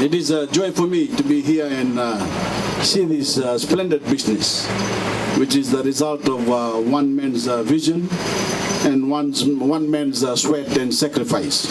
It is a joy for me to be here and see this splendid business, which is the result of one man's vision and one man's sweat and sacrifice.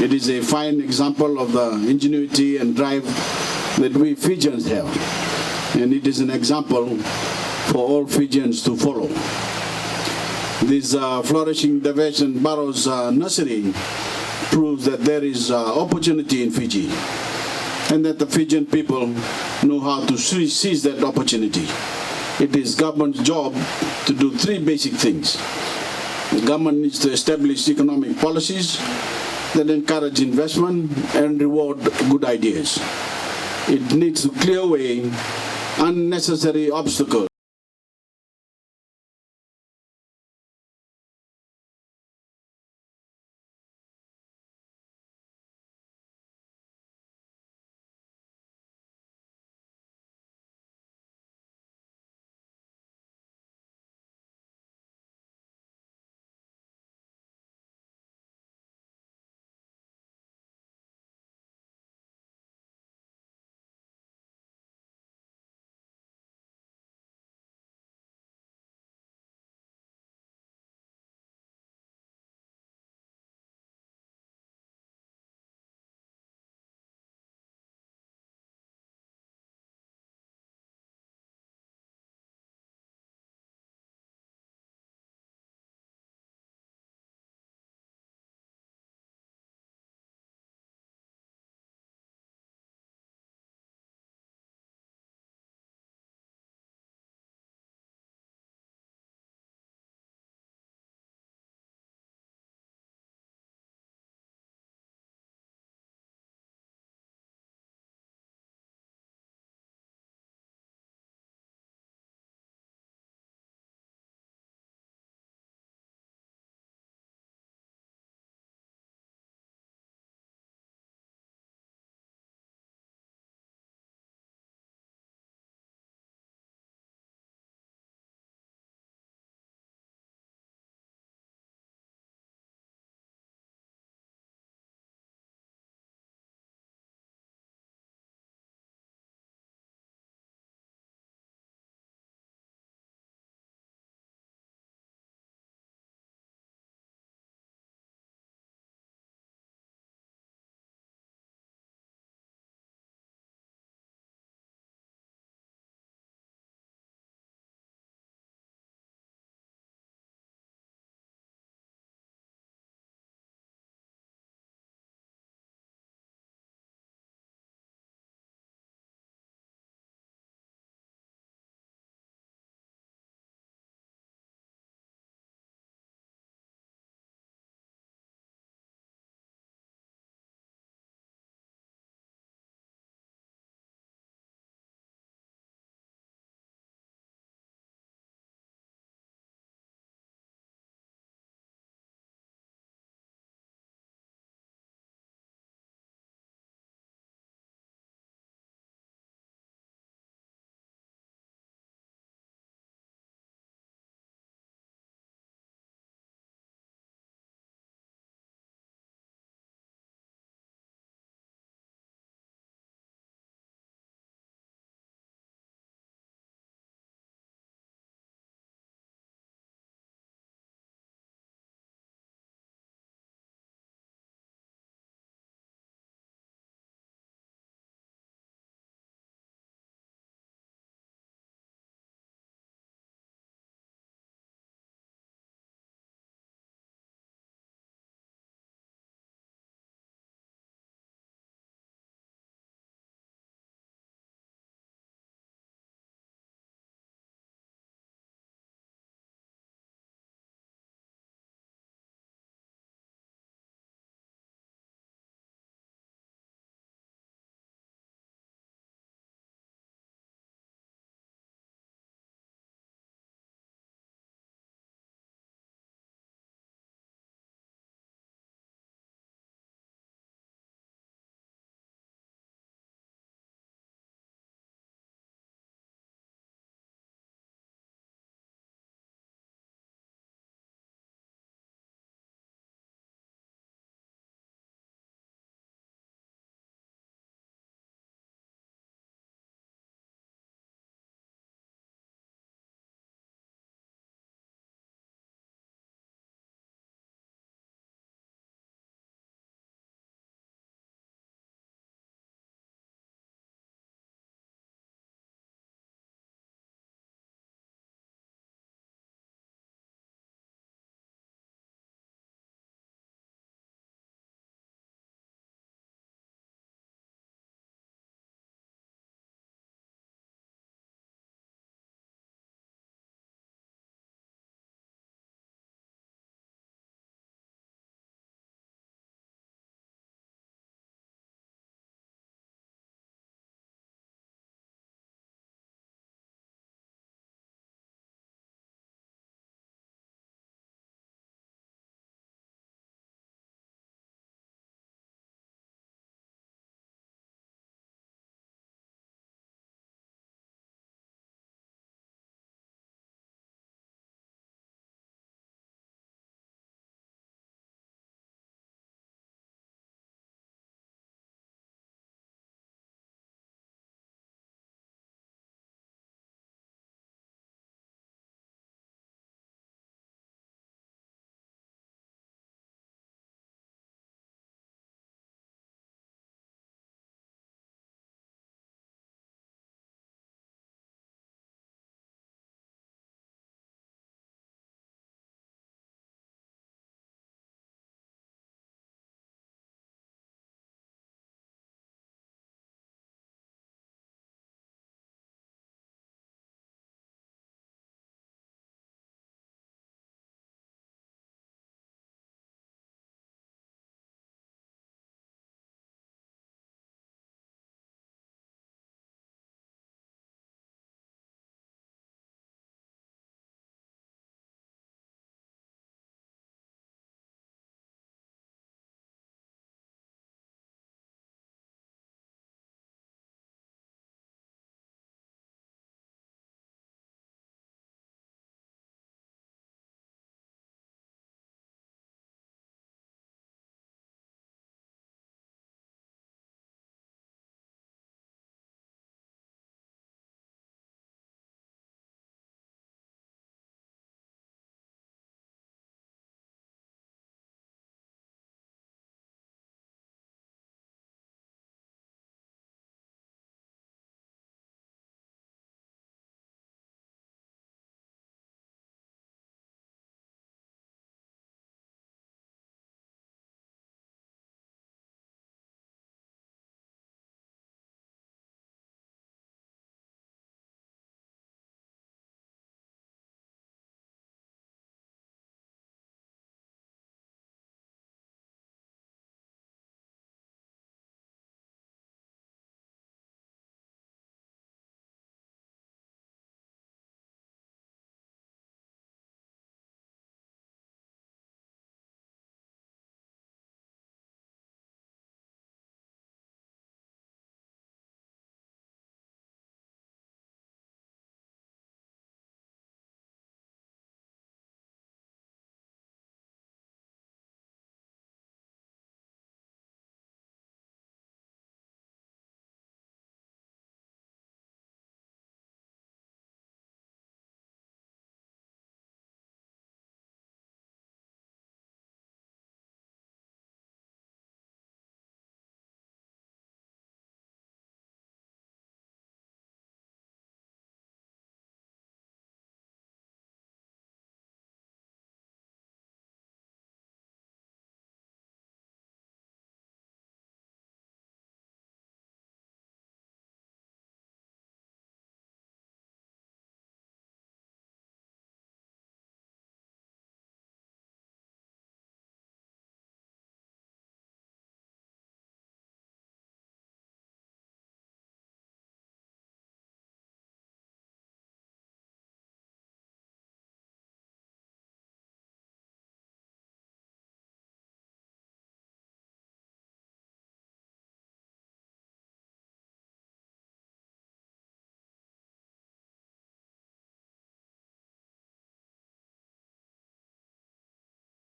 It is a fine example of the ingenuity and drive that we Fijians have, and it is an example for all Fijians to follow. This flourishing Diversion Barrows nursery proves that there is opportunity in Fiji, and that the Fijian people know how to seize that opportunity. It is government's job to do three basic things. The government needs to establish economic policies that encourage investment and reward good ideas. It needs to clear away unnecessary obstacles